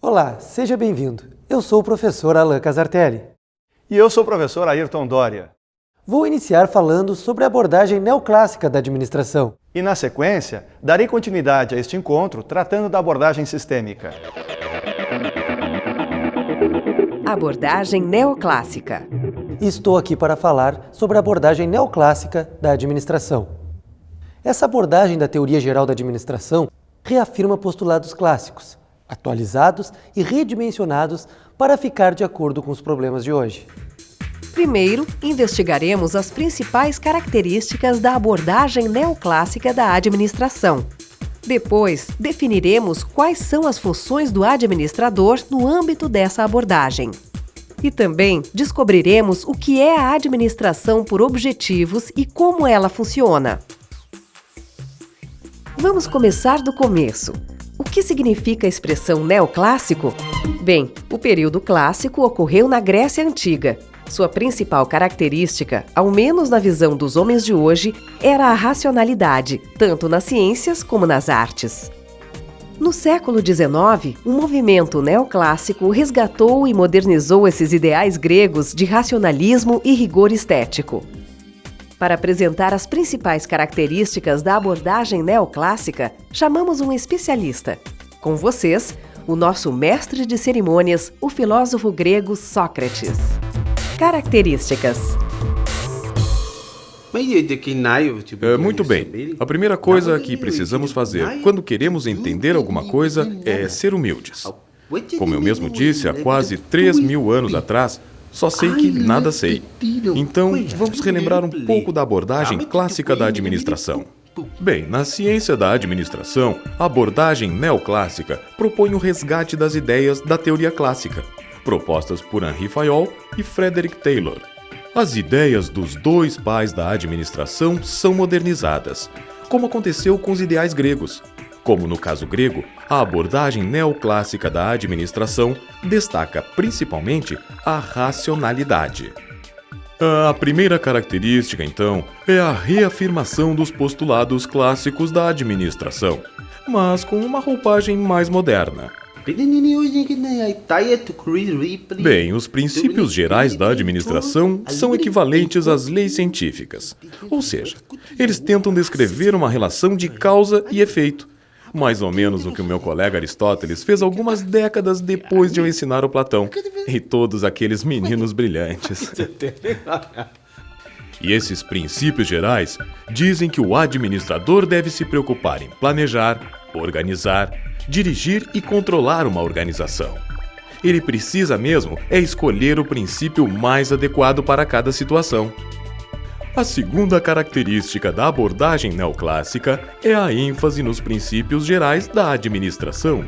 Olá, seja bem-vindo. Eu sou o professor Alan Casartelli. E eu sou o professor Ayrton Doria. Vou iniciar falando sobre a abordagem neoclássica da administração. E na sequência, darei continuidade a este encontro tratando da abordagem sistêmica. Abordagem neoclássica. Estou aqui para falar sobre a abordagem neoclássica da administração. Essa abordagem da teoria geral da administração reafirma postulados clássicos, atualizados e redimensionados para ficar de acordo com os problemas de hoje. Primeiro, investigaremos as principais características da abordagem neoclássica da administração. Depois, definiremos quais são as funções do administrador no âmbito dessa abordagem. E também descobriremos o que é a administração por objetivos e como ela funciona. Vamos começar do começo. O que significa a expressão neoclássico? Bem, o período clássico ocorreu na Grécia Antiga. Sua principal característica, ao menos na visão dos homens de hoje, era a racionalidade, tanto nas ciências como nas artes. No século XIX, o movimento neoclássico resgatou e modernizou esses ideais gregos de racionalismo e rigor estético. Para apresentar as principais características da abordagem neoclássica, chamamos um especialista. Com vocês, o nosso mestre de cerimônias, o filósofo grego Sócrates. Características. Muito bem. A primeira coisa que precisamos fazer quando queremos entender alguma coisa é ser humildes. Como eu mesmo disse há quase 3.000 anos atrás, só sei que nada sei. Então, vamos relembrar um pouco da abordagem clássica da administração. Bem, na ciência da administração, a abordagem neoclássica propõe o resgate das ideias da teoria clássica, propostas por Henri Fayol e Frederick Taylor. As ideias dos dois pais da administração são modernizadas, como aconteceu com os ideais gregos. Como no caso grego, a abordagem neoclássica da administração destaca principalmente a racionalidade. A primeira característica, então, é a reafirmação dos postulados clássicos da administração, mas com uma roupagem mais moderna. Bem, os princípios gerais da administração são equivalentes às leis científicas. Ou seja, eles tentam descrever uma relação de causa e efeito, mais ou menos o que o meu colega Aristóteles fez algumas décadas depois de eu ensinar o Platão e todos aqueles meninos brilhantes. E esses princípios gerais dizem que o administrador deve se preocupar em planejar, organizar, dirigir e controlar uma organização. Ele precisa mesmo escolher o princípio mais adequado para cada situação. A segunda característica da abordagem neoclássica é a ênfase nos princípios gerais da administração.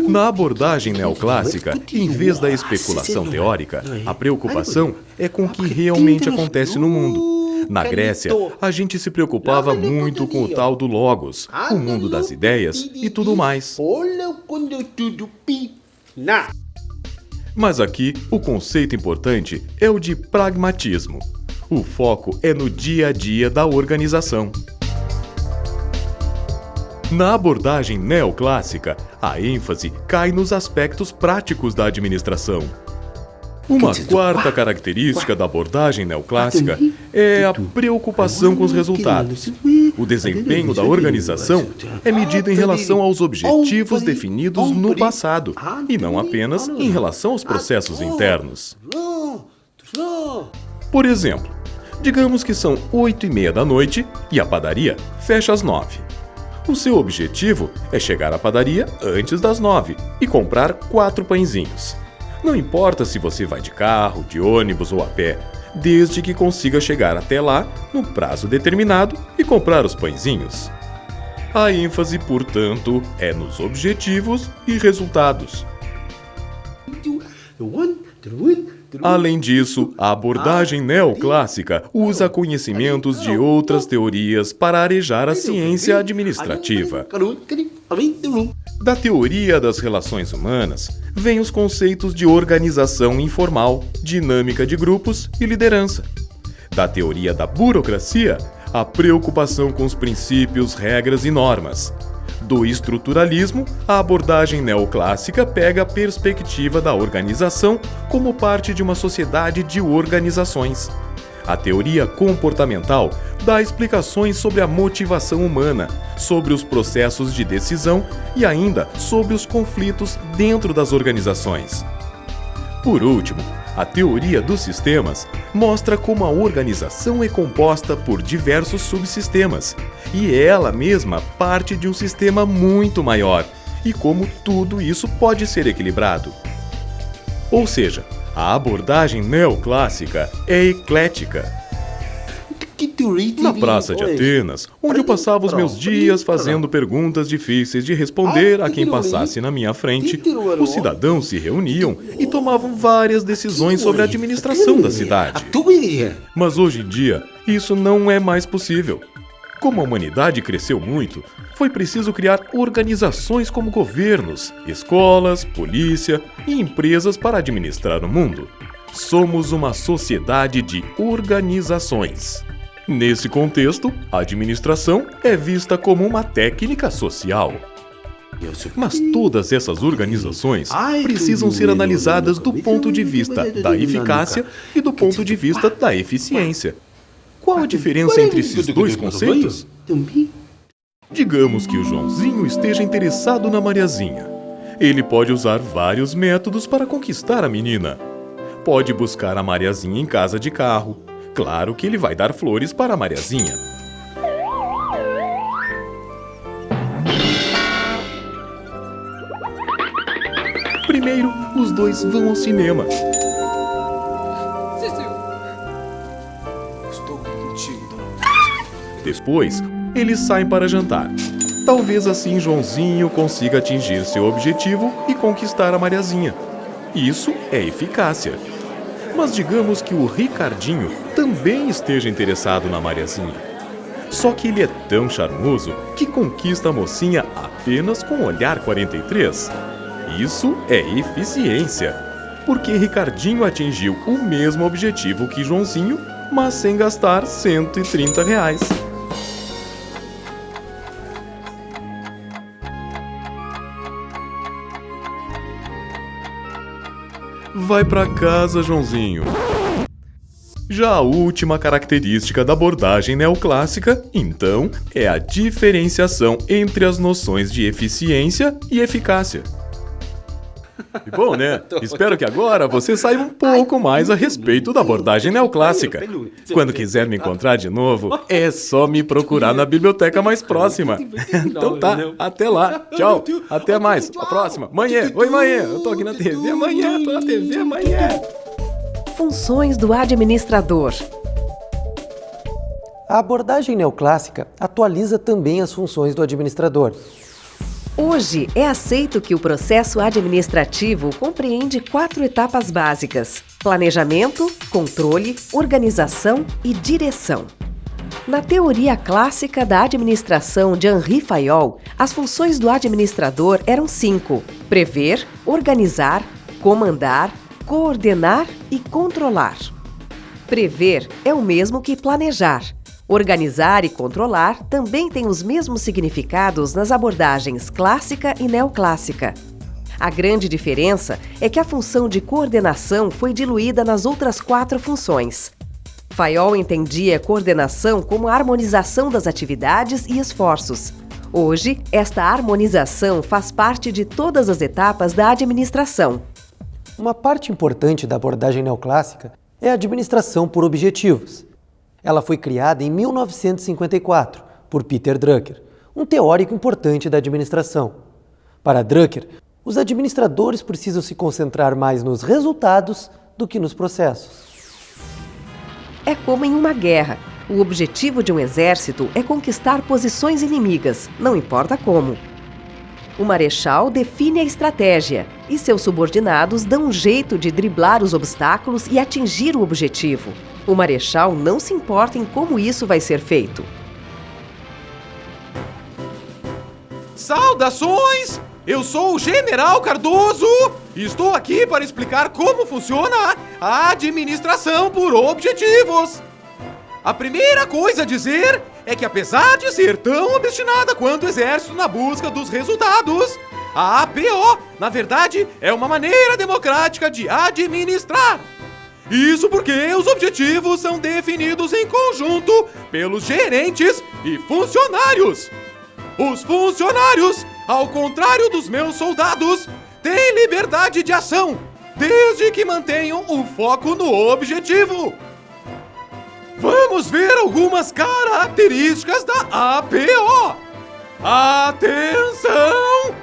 Na abordagem neoclássica, em vez da especulação teórica, a preocupação é com o que realmente acontece no mundo. Na Grécia, a gente se preocupava muito com o tal do logos, o mundo das ideias e tudo mais. Mas aqui, o conceito importante é o de pragmatismo. O foco é no dia a dia da organização. Na abordagem neoclássica, a ênfase cai nos aspectos práticos da administração. Uma quarta característica da abordagem neoclássica é a preocupação com os resultados. O desempenho da organização é medido em relação aos objetivos definidos no passado, e não apenas em relação aos processos internos. Por exemplo, digamos que são 8:30 da noite e a padaria fecha às 9. O seu objetivo é chegar à padaria antes das 9 e comprar 4 pãezinhos. Não importa se você vai de carro, de ônibus ou a pé, desde que consiga chegar até lá no prazo determinado e comprar os pãezinhos. A ênfase, portanto, é nos objetivos e resultados. Além disso, a abordagem neoclássica usa conhecimentos de outras teorias para arejar a ciência administrativa. Da teoria das relações humanas, vêm os conceitos de organização informal, dinâmica de grupos e liderança. Da teoria da burocracia, a preocupação com os princípios, regras e normas. Do estruturalismo, a abordagem neoclássica pega a perspectiva da organização como parte de uma sociedade de organizações. A teoria comportamental dá explicações sobre a motivação humana, sobre os processos de decisão e ainda sobre os conflitos dentro das organizações. Por último, a teoria dos sistemas mostra como a organização é composta por diversos subsistemas e ela mesma parte de um sistema muito maior e como tudo isso pode ser equilibrado. Ou seja, a abordagem neoclássica é eclética. Na Praça de Atenas, onde eu passava os meus dias fazendo perguntas difíceis de responder a quem passasse na minha frente, os cidadãos se reuniam e tomavam várias decisões sobre a administração da cidade. Mas hoje em dia, isso não é mais possível. Como a humanidade cresceu muito, foi preciso criar organizações como governos, escolas, polícia e empresas para administrar o mundo. Somos uma sociedade de organizações. Nesse contexto, a administração é vista como uma técnica social. Mas todas essas organizações precisam ser analisadas do ponto de vista da eficácia e do ponto de vista da eficiência. Qual a diferença entre esses dois conceitos? Digamos que o Joãozinho esteja interessado na Mariazinha. Ele pode usar vários métodos para conquistar a menina. Pode buscar a Mariazinha em casa de carro. Claro que ele vai dar flores para a Mariazinha. Primeiro, os dois vão ao cinema. Depois, eles saem para jantar. Talvez assim Joãozinho consiga atingir seu objetivo e conquistar a Mariazinha. Isso é eficácia. Mas digamos que o Ricardinho também esteja interessado na Mariazinha. Só que ele é tão charmoso que conquista a mocinha apenas com o olhar 43. Isso é eficiência. Porque Ricardinho atingiu o mesmo objetivo que Joãozinho, mas sem gastar R$130. Vai pra casa, Joãozinho. Já a última característica da abordagem neoclássica, então, é a diferenciação entre as noções de eficiência e eficácia. E bom, né? Espero que agora você saiba um pouco mais a respeito da abordagem neoclássica. Quando quiser me encontrar de novo, é só me procurar na biblioteca mais próxima. Então tá, até lá. Tchau, até mais. A próxima. Manhã. Oi, manhã. Eu tô aqui na TV amanhã, tô na TV amanhã. Funções do administrador. A abordagem neoclássica atualiza também as funções do administrador. Hoje, é aceito que o processo administrativo compreende 4 etapas básicas: planejamento, controle, organização e direção. Na teoria clássica da administração de Henri Fayol, as funções do administrador eram 5: prever, organizar, comandar, coordenar e controlar. Prever é o mesmo que planejar. Organizar e controlar também têm os mesmos significados nas abordagens clássica e neoclássica. A grande diferença é que a função de coordenação foi diluída nas outras 4 funções. Fayol entendia a coordenação como a harmonização das atividades e esforços. Hoje, esta harmonização faz parte de todas as etapas da administração. Uma parte importante da abordagem neoclássica é a administração por objetivos. Ela foi criada em 1954 por Peter Drucker, um teórico importante da administração. Para Drucker, os administradores precisam se concentrar mais nos resultados do que nos processos. É como em uma guerra. O objetivo de um exército é conquistar posições inimigas, não importa como. O marechal define a estratégia e seus subordinados dão um jeito de driblar os obstáculos e atingir o objetivo. O marechal não se importa em como isso vai ser feito. Saudações! Eu sou o General Cardoso e estou aqui para explicar como funciona a administração por objetivos. A primeira coisa a dizer é que apesar de ser tão obstinada quanto o exército na busca dos resultados, a APO, na verdade, é uma maneira democrática de administrar. Isso porque os objetivos são definidos em conjunto pelos gerentes e funcionários. Os funcionários, ao contrário dos meus soldados, têm liberdade de ação, desde que mantenham o foco no objetivo. Vamos ver algumas características da APO. Atenção!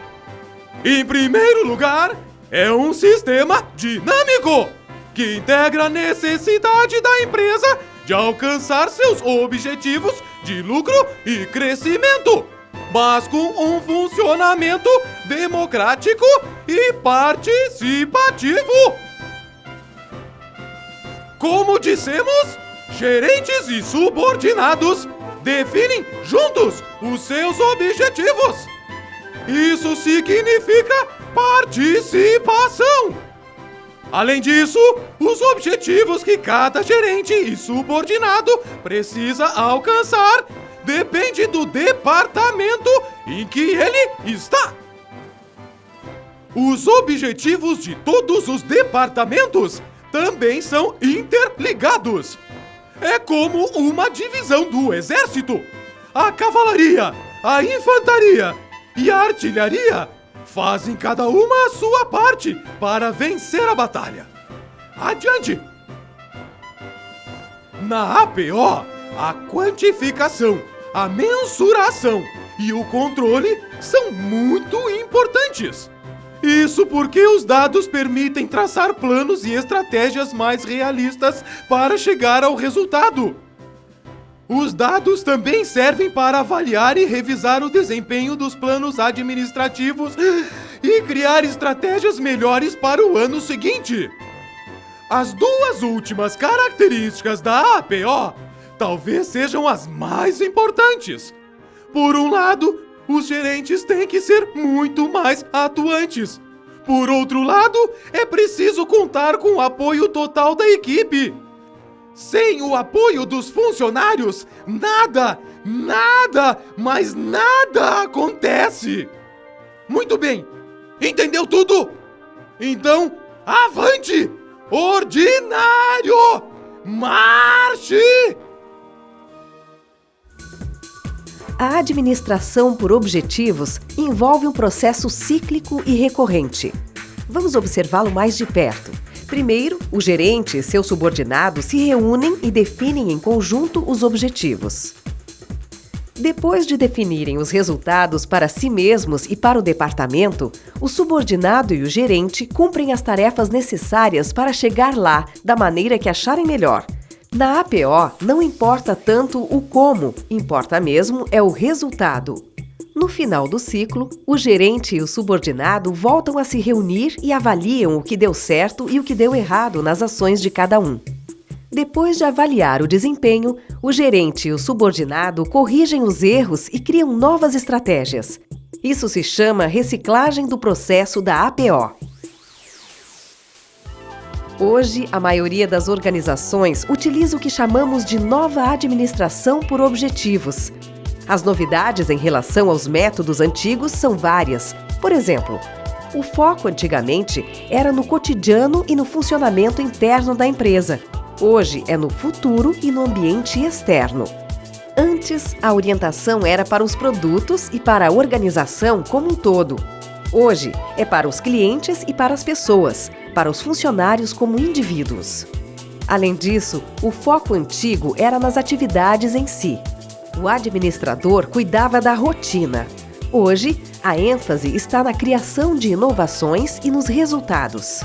Em primeiro lugar, é um sistema dinâmico, que integra a necessidade da empresa de alcançar seus objetivos de lucro e crescimento, mas com um funcionamento democrático e participativo. Como dissemos, gerentes e subordinados definem juntos os seus objetivos. Isso significa participação. Além disso, os objetivos que cada gerente e subordinado precisa alcançar depende do departamento em que ele está. Os objetivos de todos os departamentos também são interligados. É como uma divisão do exército. A cavalaria, a infantaria e a artilharia fazem cada uma a sua parte para vencer a batalha. Adiante! Na APO, a quantificação, a mensuração e o controle são muito importantes. Isso porque os dados permitem traçar planos e estratégias mais realistas para chegar ao resultado. Os dados também servem para avaliar e revisar o desempenho dos planos administrativos e criar estratégias melhores para o ano seguinte. As duas últimas características da APO talvez sejam as mais importantes. Por um lado, os gerentes têm que ser muito mais atuantes. Por outro lado, é preciso contar com o apoio total da equipe. Sem o apoio dos funcionários, nada, mas nada acontece. Muito bem, entendeu tudo? Então, avante! Ordinário! Marche! A administração por objetivos envolve um processo cíclico e recorrente. Vamos observá-lo mais de perto. Primeiro, o gerente e seu subordinado se reúnem e definem em conjunto os objetivos. Depois de definirem os resultados para si mesmos e para o departamento, o subordinado e o gerente cumprem as tarefas necessárias para chegar lá da maneira que acharem melhor. Na APO, não importa tanto o como, importa mesmo é o resultado. No final do ciclo, o gerente e o subordinado voltam a se reunir e avaliam o que deu certo e o que deu errado nas ações de cada um. Depois de avaliar o desempenho, o gerente e o subordinado corrigem os erros e criam novas estratégias. Isso se chama reciclagem do processo da APO. Hoje, a maioria das organizações utiliza o que chamamos de nova administração por objetivos. As novidades em relação aos métodos antigos são várias. Por exemplo, o foco antigamente era no cotidiano e no funcionamento interno da empresa. Hoje é no futuro e no ambiente externo. Antes, a orientação era para os produtos e para a organização como um todo. Hoje, é para os clientes e para as pessoas, para os funcionários como indivíduos. Além disso, o foco antigo era nas atividades em si. O administrador cuidava da rotina. Hoje, a ênfase está na criação de inovações e nos resultados.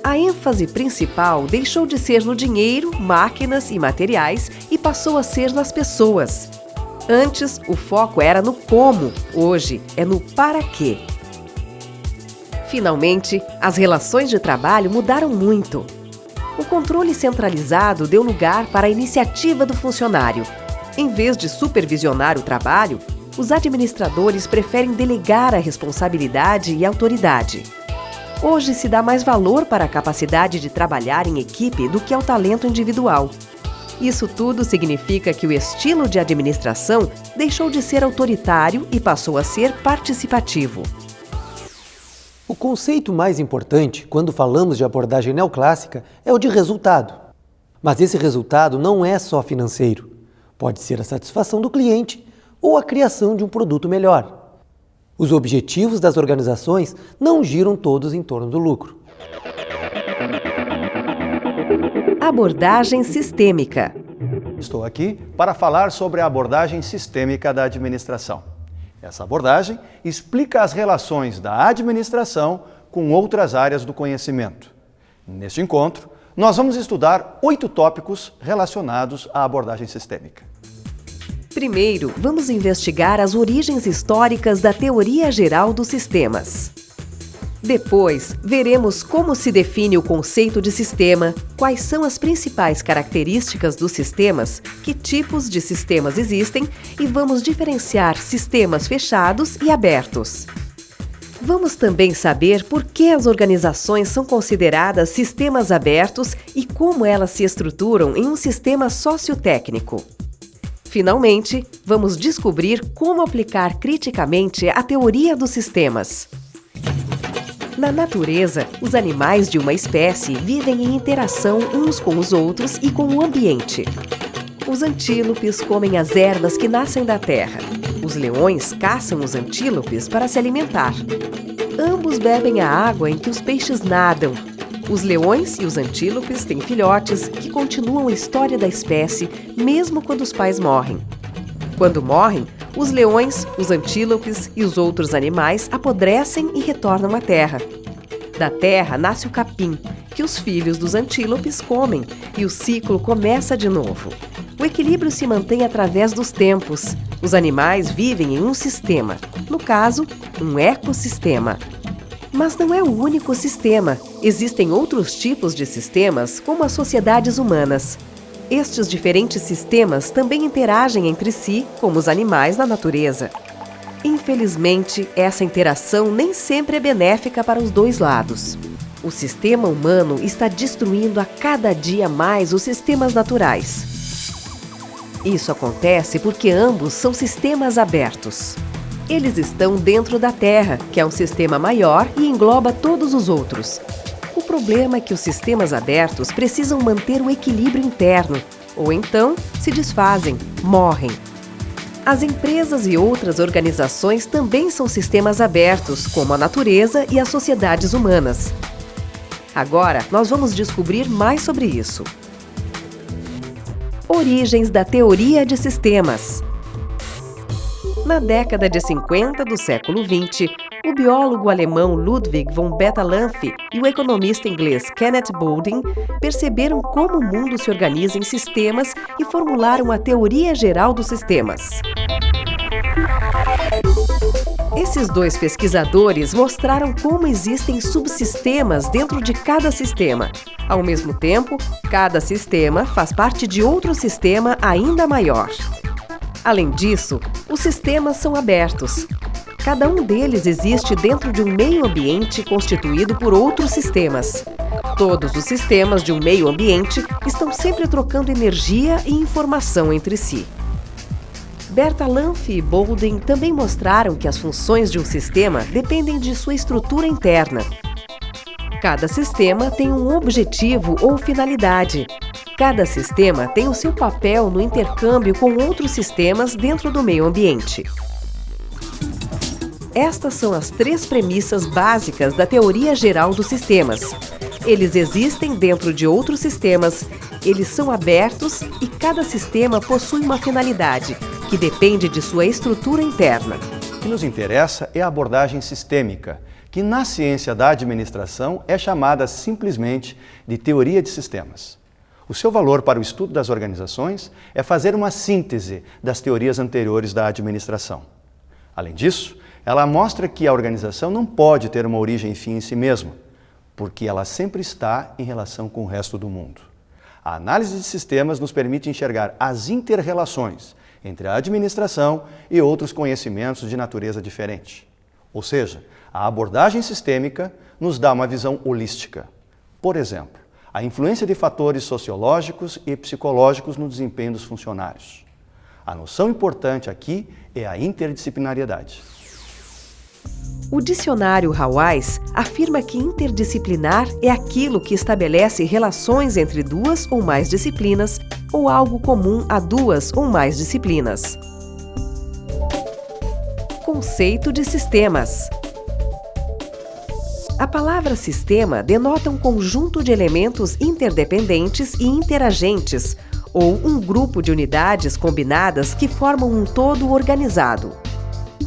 A ênfase principal deixou de ser no dinheiro, máquinas e materiais e passou a ser nas pessoas. Antes, o foco era no como, hoje é no para quê. Finalmente, as relações de trabalho mudaram muito. O controle centralizado deu lugar para a iniciativa do funcionário. Em vez de supervisionar o trabalho, os administradores preferem delegar a responsabilidade e autoridade. Hoje se dá mais valor para a capacidade de trabalhar em equipe do que ao talento individual. Isso tudo significa que o estilo de administração deixou de ser autoritário e passou a ser participativo. O conceito mais importante quando falamos de abordagem neoclássica é o de resultado. Mas esse resultado não é só financeiro. Pode ser a satisfação do cliente ou a criação de um produto melhor. Os objetivos das organizações não giram todos em torno do lucro. Abordagem sistêmica. Estou aqui para falar sobre a abordagem sistêmica da administração. Essa abordagem explica as relações da administração com outras áreas do conhecimento. Neste encontro, nós vamos estudar 8 tópicos relacionados à abordagem sistêmica. Primeiro, vamos investigar as origens históricas da teoria geral dos sistemas. Depois, veremos como se define o conceito de sistema, quais são as principais características dos sistemas, que tipos de sistemas existem e vamos diferenciar sistemas fechados e abertos. Vamos também saber por que as organizações são consideradas sistemas abertos e como elas se estruturam em um sistema sociotécnico. Finalmente, vamos descobrir como aplicar criticamente a teoria dos sistemas. Na natureza, os animais de uma espécie vivem em interação uns com os outros e com o ambiente. Os antílopes comem as ervas que nascem da terra. Os leões caçam os antílopes para se alimentar. Ambos bebem a água em que os peixes nadam. Os leões e os antílopes têm filhotes que continuam a história da espécie mesmo quando os pais morrem. Quando morrem, os leões, os antílopes e os outros animais apodrecem e retornam à terra. Da terra nasce o capim, que os filhos dos antílopes comem, e o ciclo começa de novo. O equilíbrio se mantém através dos tempos. Os animais vivem em um sistema, no caso, um ecossistema. Mas não é o único sistema. Existem outros tipos de sistemas, como as sociedades humanas. Estes diferentes sistemas também interagem entre si, como os animais na natureza. Infelizmente, essa interação nem sempre é benéfica para os dois lados. O sistema humano está destruindo a cada dia mais os sistemas naturais. Isso acontece porque ambos são sistemas abertos. Eles estão dentro da Terra, que é um sistema maior e engloba todos os outros. O problema é que os sistemas abertos precisam manter o equilíbrio interno, ou então se desfazem, morrem. As empresas e outras organizações também são sistemas abertos, como a natureza e as sociedades humanas. Agora, nós vamos descobrir mais sobre isso. Origens da teoria de sistemas. Na década de 50 do século XX, o biólogo alemão Ludwig von Betalanffy e o economista inglês Kenneth Boulding perceberam como o mundo se organiza em sistemas e formularam a teoria geral dos sistemas. Esses dois pesquisadores mostraram como existem subsistemas dentro de cada sistema. Ao mesmo tempo, cada sistema faz parte de outro sistema ainda maior. Além disso, os sistemas são abertos. Cada um deles existe dentro de um meio ambiente constituído por outros sistemas. Todos os sistemas de um meio ambiente estão sempre trocando energia e informação entre si. Betalanffy e Boulding também mostraram que as funções de um sistema dependem de sua estrutura interna. Cada sistema tem um objetivo ou finalidade. Cada sistema tem o seu papel no intercâmbio com outros sistemas dentro do meio ambiente. Estas são as 3 premissas básicas da teoria geral dos sistemas. Eles existem dentro de outros sistemas, eles são abertos e cada sistema possui uma finalidade, que depende de sua estrutura interna. O que nos interessa é a abordagem sistêmica, que na ciência da administração é chamada simplesmente de teoria de sistemas. O seu valor para o estudo das organizações é fazer uma síntese das teorias anteriores da administração. Além disso, ela mostra que a organização não pode ter uma origem e fim em si mesma, porque ela sempre está em relação com o resto do mundo. A análise de sistemas nos permite enxergar as inter-relações entre a administração e outros conhecimentos de natureza diferente. Ou seja, a abordagem sistêmica nos dá uma visão holística. Por exemplo, a influência de fatores sociológicos e psicológicos no desempenho dos funcionários. A noção importante aqui é a interdisciplinariedade. O dicionário Haweis afirma que interdisciplinar é aquilo que estabelece relações entre duas ou mais disciplinas ou algo comum a duas ou mais disciplinas. Conceito de sistemas. A palavra sistema denota um conjunto de elementos interdependentes e interagentes, ou um grupo de unidades combinadas que formam um todo organizado.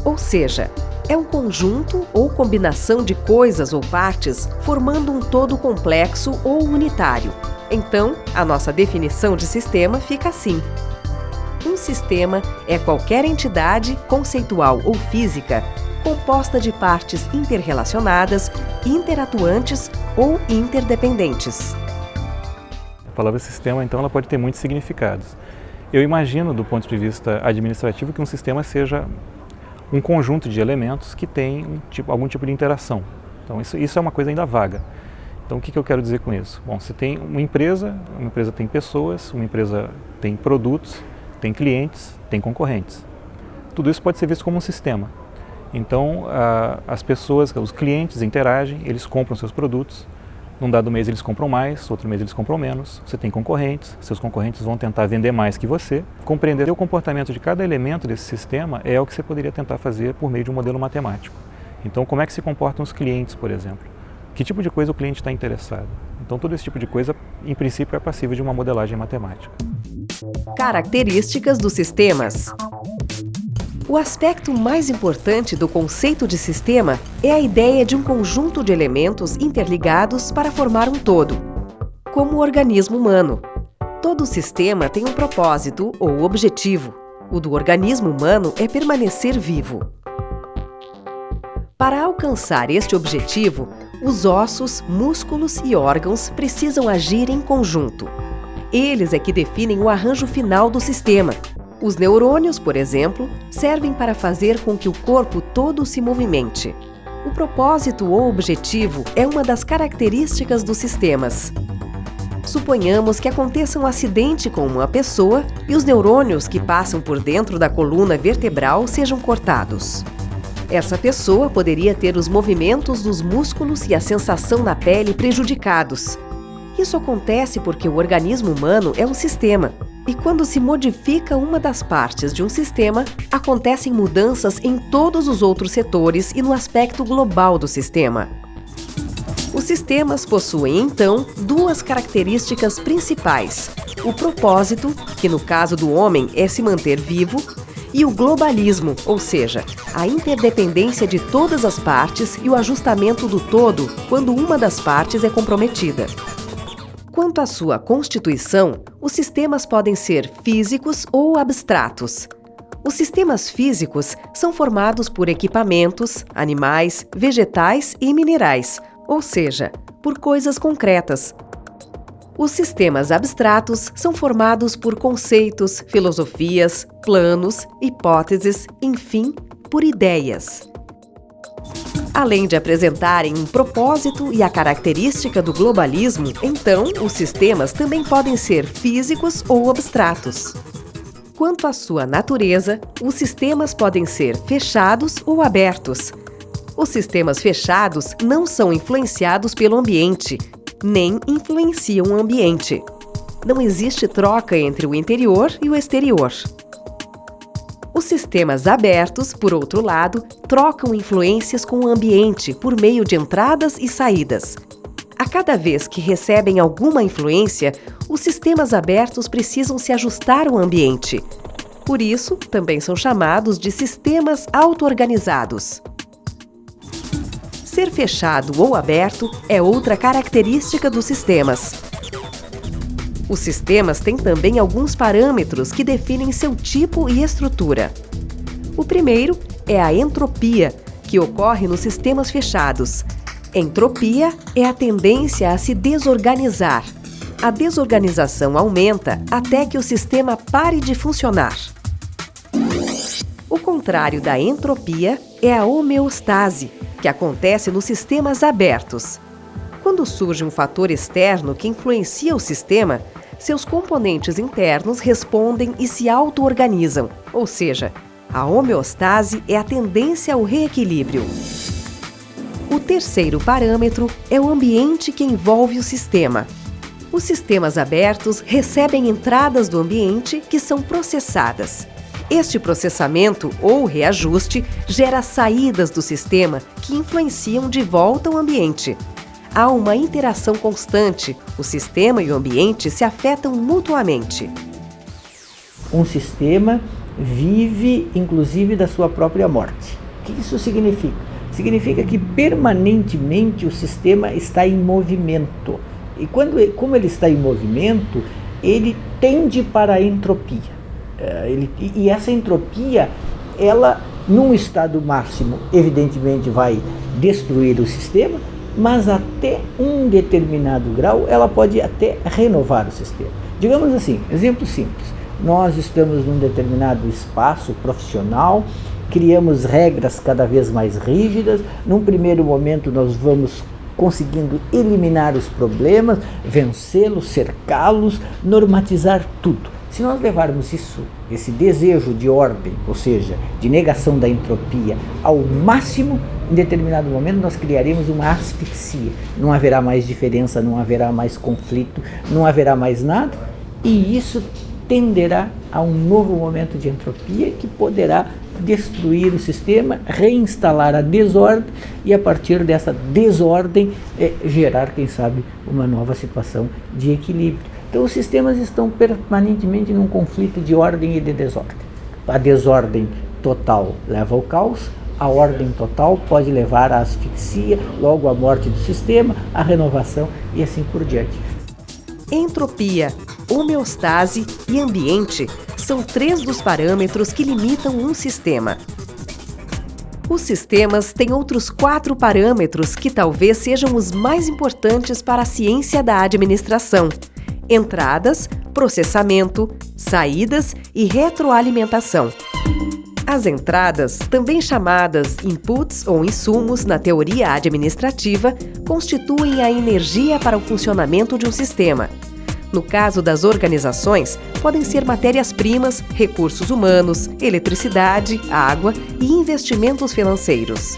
Ou seja, é um conjunto ou combinação de coisas ou partes formando um todo complexo ou unitário. Então, a nossa definição de sistema fica assim. Um sistema é qualquer entidade, conceitual ou física, composta de partes interrelacionadas, interatuantes ou interdependentes. A palavra sistema, então, ela pode ter muitos significados. Eu imagino, do ponto de vista administrativo, que um sistema seja um conjunto de elementos que tem algum tipo de interação. Então, isso é uma coisa ainda vaga. Então, o que eu quero dizer com isso? Bom, você tem uma empresa tem pessoas, uma empresa tem produtos, tem clientes, tem concorrentes. Tudo isso pode ser visto como um sistema. Então, as pessoas, os clientes interagem, eles compram seus produtos. Num dado mês eles compram mais, outro mês eles compram menos. Você tem concorrentes, seus concorrentes vão tentar vender mais que você. Compreender o comportamento de cada elemento desse sistema é o que você poderia tentar fazer por meio de um modelo matemático. Então, como é que se comportam os clientes, por exemplo? Que tipo de coisa o cliente está interessado? Então, todo esse tipo de coisa, em princípio, é passível de uma modelagem matemática. Características dos sistemas. O aspecto mais importante do conceito de sistema é a ideia de um conjunto de elementos interligados para formar um todo, como o organismo humano. Todo sistema tem um propósito ou objetivo. O do organismo humano é permanecer vivo. Para alcançar este objetivo, os ossos, músculos e órgãos precisam agir em conjunto. Eles é que definem o arranjo final do sistema. Os neurônios, por exemplo, servem para fazer com que o corpo todo se movimente. O propósito ou objetivo é uma das características dos sistemas. Suponhamos que aconteça um acidente com uma pessoa e os neurônios que passam por dentro da coluna vertebral sejam cortados. Essa pessoa poderia ter os movimentos dos músculos e a sensação na pele prejudicados. Isso acontece porque o organismo humano é um sistema. E quando se modifica uma das partes de um sistema, acontecem mudanças em todos os outros setores e no aspecto global do sistema. Os sistemas possuem, então, duas características principais: o propósito, que no caso do homem é se manter vivo, e o globalismo, ou seja, a interdependência de todas as partes e o ajustamento do todo quando uma das partes é comprometida. Quanto à sua constituição, os sistemas podem ser físicos ou abstratos. Os sistemas físicos são formados por equipamentos, animais, vegetais e minerais, ou seja, por coisas concretas. Os sistemas abstratos são formados por conceitos, filosofias, planos, hipóteses, enfim, por ideias. Além de apresentarem um propósito e a característica do globalismo, então, os sistemas também podem ser físicos ou abstratos. Quanto à sua natureza, os sistemas podem ser fechados ou abertos. Os sistemas fechados não são influenciados pelo ambiente, nem influenciam o ambiente. Não existe troca entre o interior e o exterior. Os sistemas abertos, por outro lado, trocam influências com o ambiente por meio de entradas e saídas. A cada vez que recebem alguma influência, os sistemas abertos precisam se ajustar ao ambiente. Por isso, também são chamados de sistemas auto-organizados. Ser fechado ou aberto é outra característica dos sistemas. Os sistemas têm também alguns parâmetros que definem seu tipo e estrutura. O primeiro é a entropia, que ocorre nos sistemas fechados. Entropia é a tendência a se desorganizar. A desorganização aumenta até que o sistema pare de funcionar. O contrário da entropia é a homeostase, que acontece nos sistemas abertos. Quando surge um fator externo que influencia o sistema, seus componentes internos respondem e se auto-organizam, ou seja, a homeostase é a tendência ao reequilíbrio. O terceiro parâmetro é o ambiente que envolve o sistema. Os sistemas abertos recebem entradas do ambiente que são processadas. Este processamento ou reajuste gera saídas do sistema que influenciam de volta o ambiente. Há uma interação constante, o sistema e o ambiente se afetam mutuamente. Um sistema vive, inclusive, da sua própria morte. O que isso significa? Significa que permanentemente o sistema está em movimento. E como ele está em movimento, ele tende para a entropia. E essa entropia, ela, num estado máximo, evidentemente vai destruir o sistema, mas até um determinado grau, ela pode até renovar o sistema. Digamos assim, exemplo simples. Nós estamos num determinado espaço profissional, criamos regras cada vez mais rígidas. Num primeiro momento nós vamos conseguindo eliminar os problemas, vencê-los, cercá-los, normatizar tudo. Se nós levarmos esse desejo de ordem, ou seja, de negação da entropia ao máximo, em determinado momento nós criaremos uma asfixia. Não haverá mais diferença, não haverá mais conflito, não haverá mais nada, e isso tenderá a um novo momento de entropia que poderá destruir o sistema, reinstalar a desordem e, a partir dessa desordem, gerar, quem sabe, uma nova situação de equilíbrio. Então, os sistemas estão permanentemente num conflito de ordem e de desordem. A desordem total leva ao caos, a ordem total pode levar à asfixia, logo à morte do sistema, à renovação e assim por diante. Entropia, homeostase e ambiente são 3 dos parâmetros que limitam um sistema. Os sistemas têm outros 4 parâmetros que talvez sejam os mais importantes para a ciência da administração: entradas, processamento, saídas e retroalimentação. As entradas, também chamadas inputs ou insumos na teoria administrativa, constituem a energia para o funcionamento de um sistema. No caso das organizações, podem ser matérias-primas, recursos humanos, eletricidade, água e investimentos financeiros.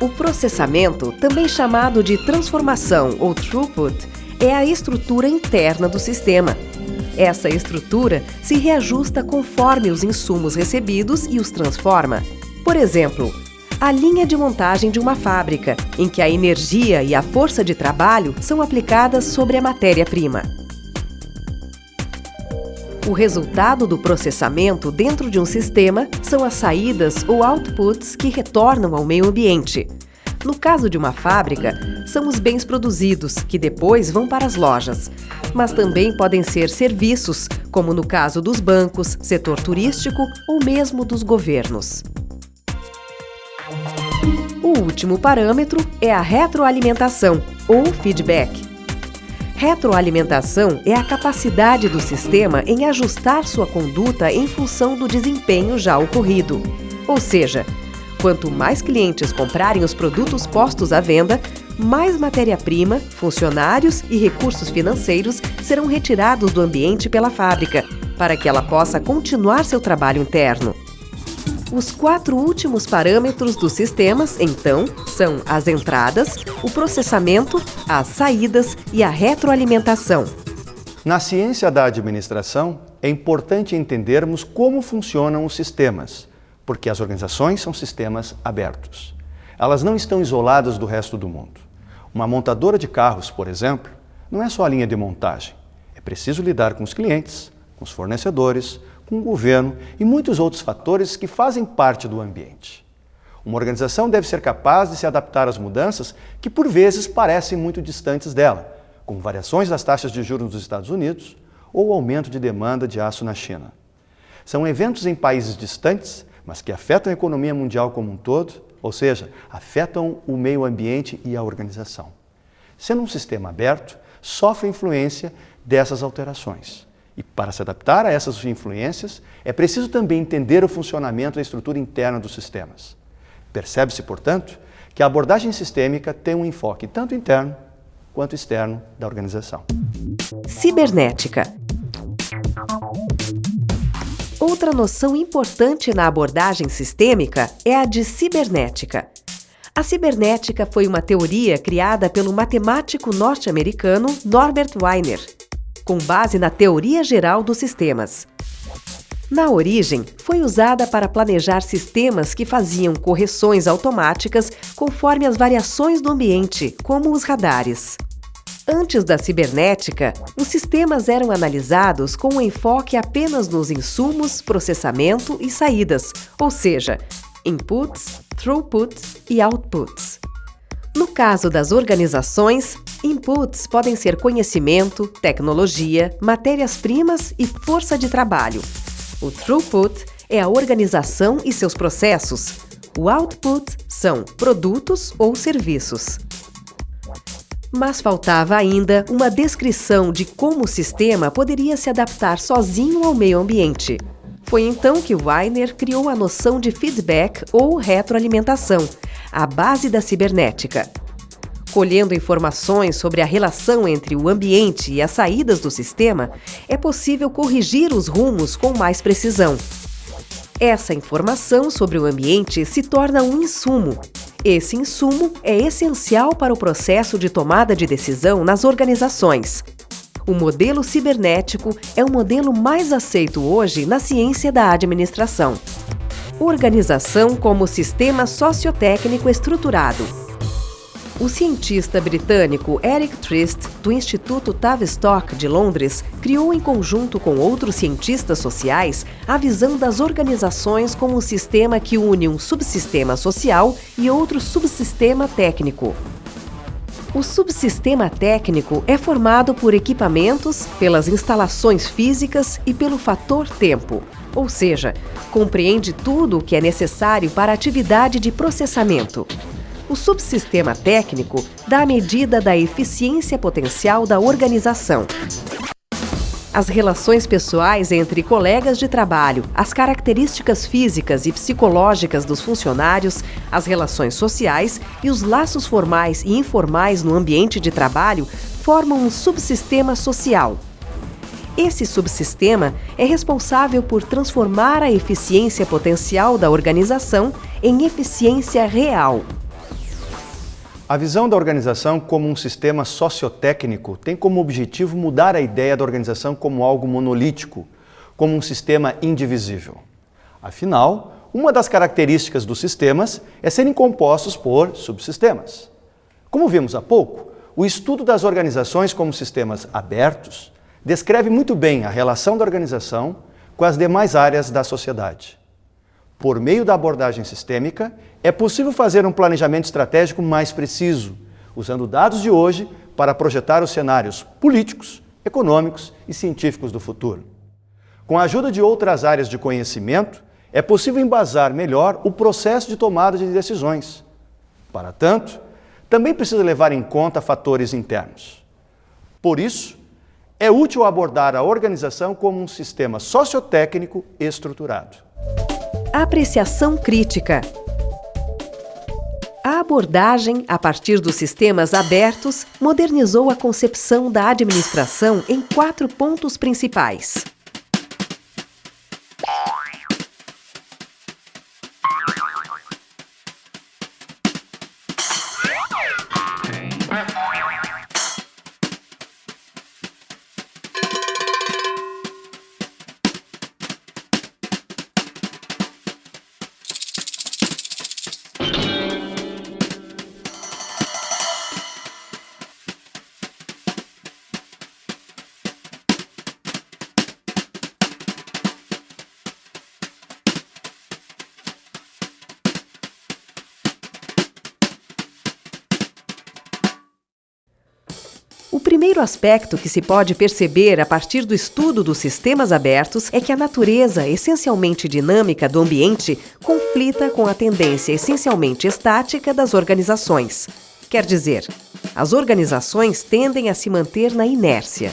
O processamento, também chamado de transformação ou throughput, é a estrutura interna do sistema. Essa estrutura se reajusta conforme os insumos recebidos e os transforma. Por exemplo, a linha de montagem de uma fábrica, em que a energia e a força de trabalho são aplicadas sobre a matéria-prima. O resultado do processamento dentro de um sistema são as saídas ou outputs que retornam ao meio ambiente. No caso de uma fábrica, são os bens produzidos, que depois vão para as lojas. Mas também podem ser serviços, como no caso dos bancos, setor turístico ou mesmo dos governos. O último parâmetro é a retroalimentação, ou feedback. Retroalimentação é a capacidade do sistema em ajustar sua conduta em função do desempenho já ocorrido. Ou seja, quanto mais clientes comprarem os produtos postos à venda, mais matéria-prima, funcionários e recursos financeiros serão retirados do ambiente pela fábrica, para que ela possa continuar seu trabalho interno. Os 4 últimos parâmetros dos sistemas, então, são as entradas, o processamento, as saídas e a retroalimentação. Na ciência da administração, é importante entendermos como funcionam os sistemas, porque as organizações são sistemas abertos. Elas não estão isoladas do resto do mundo. Uma montadora de carros, por exemplo, não é só a linha de montagem. É preciso lidar com os clientes, com os fornecedores, com o governo e muitos outros fatores que fazem parte do ambiente. Uma organização deve ser capaz de se adaptar às mudanças que, por vezes, parecem muito distantes dela, como variações das taxas de juros nos Estados Unidos ou o aumento de demanda de aço na China. São eventos em países distantes, mas que afetam a economia mundial como um todo, ou seja, afetam o meio ambiente e a organização. Sendo um sistema aberto, sofre influência dessas alterações. E para se adaptar a essas influências, é preciso também entender o funcionamento da estrutura interna dos sistemas. Percebe-se, portanto, que a abordagem sistêmica tem um enfoque tanto interno quanto externo da organização. Cibernética. Outra noção importante na abordagem sistêmica é a de cibernética. A cibernética foi uma teoria criada pelo matemático norte-americano Norbert Wiener, com base na teoria geral dos sistemas. Na origem, foi usada para planejar sistemas que faziam correções automáticas conforme as variações do ambiente, como os radares. Antes da cibernética, os sistemas eram analisados com um enfoque apenas nos insumos, processamento e saídas, ou seja, inputs, throughputs e outputs. No caso das organizações, inputs podem ser conhecimento, tecnologia, matérias-primas e força de trabalho. O throughput é a organização e seus processos. O output são produtos ou serviços. Mas faltava ainda uma descrição de como o sistema poderia se adaptar sozinho ao meio ambiente. Foi então que Wiener criou a noção de feedback ou retroalimentação, a base da cibernética. Colhendo informações sobre a relação entre o ambiente e as saídas do sistema, é possível corrigir os rumos com mais precisão. Essa informação sobre o ambiente se torna um insumo. Esse insumo é essencial para o processo de tomada de decisão nas organizações. O modelo cibernético é o modelo mais aceito hoje na ciência da administração. Organização como sistema sociotécnico estruturado. O cientista britânico Eric Trist, do Instituto Tavistock de Londres, criou em conjunto com outros cientistas sociais a visão das organizações como um sistema que une um subsistema social e outro subsistema técnico. O subsistema técnico é formado por equipamentos, pelas instalações físicas e pelo fator tempo, ou seja, compreende tudo o que é necessário para a atividade de processamento. O subsistema técnico dá a medida da eficiência potencial da organização. As relações pessoais entre colegas de trabalho, as características físicas e psicológicas dos funcionários, as relações sociais e os laços formais e informais no ambiente de trabalho formam um subsistema social. Esse subsistema é responsável por transformar a eficiência potencial da organização em eficiência real. A visão da organização como um sistema sociotécnico tem como objetivo mudar a ideia da organização como algo monolítico, como um sistema indivisível. Afinal, uma das características dos sistemas é serem compostos por subsistemas. Como vimos há pouco, o estudo das organizações como sistemas abertos descreve muito bem a relação da organização com as demais áreas da sociedade. Por meio da abordagem sistêmica, é possível fazer um planejamento estratégico mais preciso, usando dados de hoje para projetar os cenários políticos, econômicos e científicos do futuro. Com a ajuda de outras áreas de conhecimento, é possível embasar melhor o processo de tomada de decisões. Para tanto, também precisa levar em conta fatores internos. Por isso, é útil abordar a organização como um sistema sociotécnico estruturado. Apreciação crítica. A abordagem, a partir dos sistemas abertos, modernizou a concepção da administração em 4 pontos principais. O primeiro aspecto que se pode perceber a partir do estudo dos sistemas abertos é que a natureza essencialmente dinâmica do ambiente conflita com a tendência essencialmente estática das organizações. Quer dizer, as organizações tendem a se manter na inércia.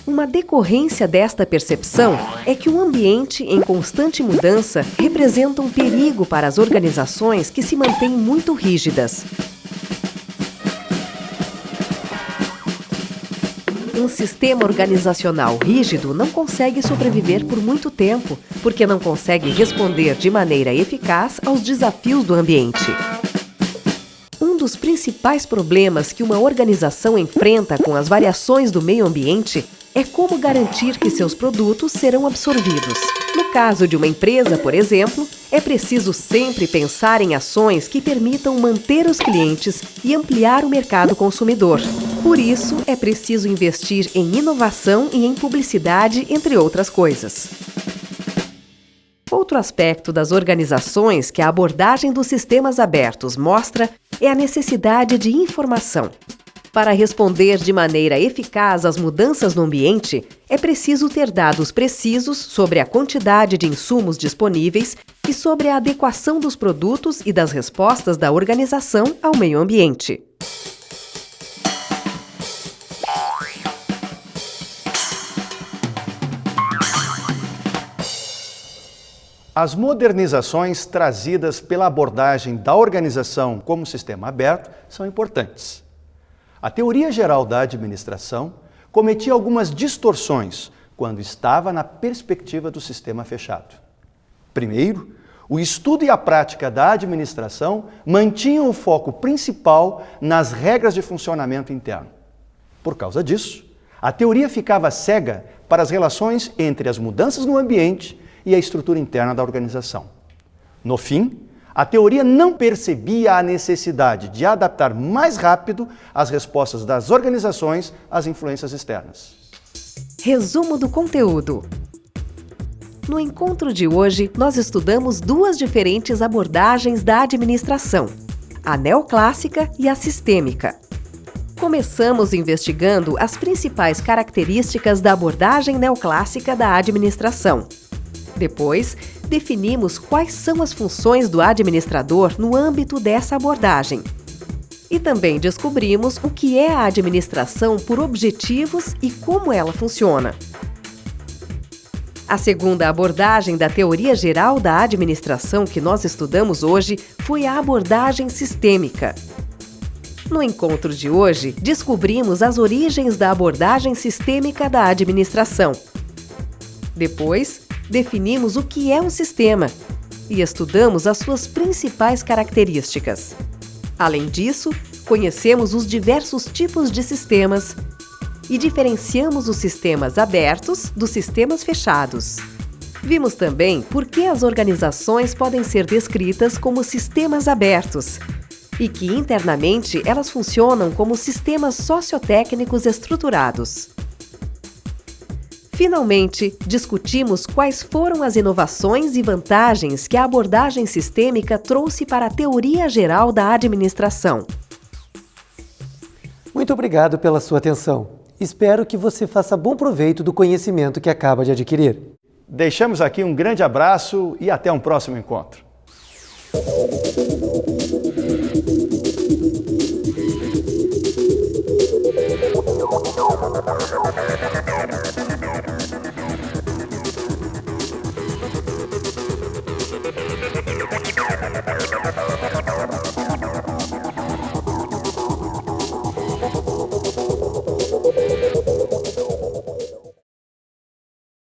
Uma decorrência desta percepção é que o ambiente em constante mudança representa um perigo para as organizações que se mantêm muito rígidas. Um sistema organizacional rígido não consegue sobreviver por muito tempo, porque não consegue responder de maneira eficaz aos desafios do ambiente. Um dos principais problemas que uma organização enfrenta com as variações do meio ambiente é como garantir que seus produtos serão absorvidos. No caso de uma empresa, por exemplo, é preciso sempre pensar em ações que permitam manter os clientes e ampliar o mercado consumidor. Por isso, é preciso investir em inovação e em publicidade, entre outras coisas. Outro aspecto das organizações que a abordagem dos sistemas abertos mostra é a necessidade de informação. Para responder de maneira eficaz às mudanças no ambiente, é preciso ter dados precisos sobre a quantidade de insumos disponíveis e sobre a adequação dos produtos e das respostas da organização ao meio ambiente. As modernizações trazidas pela abordagem da organização como sistema aberto são importantes. A teoria geral da administração cometia algumas distorções quando estava na perspectiva do sistema fechado. Primeiro, o estudo e a prática da administração mantinham o foco principal nas regras de funcionamento interno. Por causa disso, a teoria ficava cega para as relações entre as mudanças no ambiente e a estrutura interna da organização. No fim, a teoria não percebia a necessidade de adaptar mais rápido as respostas das organizações às influências externas. Resumo do conteúdo. No encontro de hoje, nós estudamos duas diferentes abordagens da administração, a neoclássica e a sistêmica. Começamos investigando as principais características da abordagem neoclássica da administração. Depois, definimos quais são as funções do administrador no âmbito dessa abordagem. E também descobrimos o que é a administração por objetivos e como ela funciona. A segunda abordagem da teoria geral da administração que nós estudamos hoje foi a abordagem sistêmica. No encontro de hoje, descobrimos as origens da abordagem sistêmica da administração. Depois, definimos o que é um sistema e estudamos as suas principais características. Além disso, conhecemos os diversos tipos de sistemas e diferenciamos os sistemas abertos dos sistemas fechados. Vimos também por que as organizações podem ser descritas como sistemas abertos e que internamente elas funcionam como sistemas sociotécnicos estruturados. Finalmente, discutimos quais foram as inovações e vantagens que a abordagem sistêmica trouxe para a teoria geral da administração. Muito obrigado pela sua atenção. Espero que você faça bom proveito do conhecimento que acaba de adquirir. Deixamos aqui um grande abraço e até um próximo encontro.